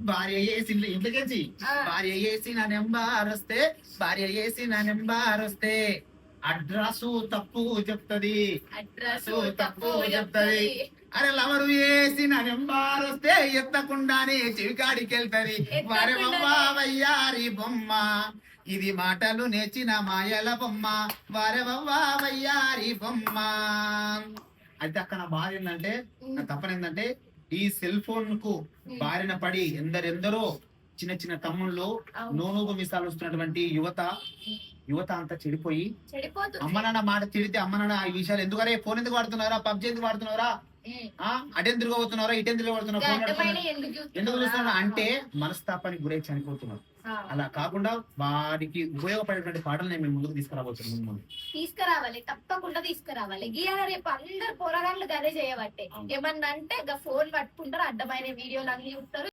భార్య వేసి ఇంటికేసి భార్య వేసి నా నెంబర్ వస్తే భార్య వేసి నా నెంబర్ వస్తే అడ్రస్ తప్పు చెప్తది తప్పు చెప్తది అరే లవరు వేసి నా నెంబర్ వస్తే ఎత్తకుండానే చెవికాడికి వెళ్తది వారి వయ్యారి బొమ్మ ఇది మాటలు నేర్చిన మాయల బొమ్మ వారి వయ్యారి బొమ్మ. అయితే అక్కడ నా బాధ ఏంటంటే నా తప్పన ఏంటంటే ఈ సెల్ ఫోన్ కు బారిన పడి ఎందరెందరో చిన్న చిన్న తమ్ముళ్ళు నూనూగు మిసాలు వస్తున్నటువంటి యువత అంతా చెడిపోయి అమ్మ నాన్న మాట తిడితే అమ్మ నాన్న ఈ విషయాలు ఎందుకరే ఫోన్ ఎందుకు వాడుతున్నారా పబ్జి ఎందుకు వాడుతున్నారా అటెందుకు పోతున్నారా ఇటెందుకు పడుతున్నారు ఎందుకు చూస్తున్నారు అంటే మనస్తాపానికి గురై చనిపోతున్నారు. అలా కాకుండా వారికి ఉపయోగపడేటువంటి పాటలు మేము ముందుకు తీసుకురావాలి తప్పకుండా తీసుకురావాలి. గీయాల రేపు అందరు పోరాటాలు గదే చేయబట్టే ఏమన్నా అంటే ఫోన్ పట్టుకుంటారు అడ్డమైన వీడియోలు అన్ని చూస్తారు.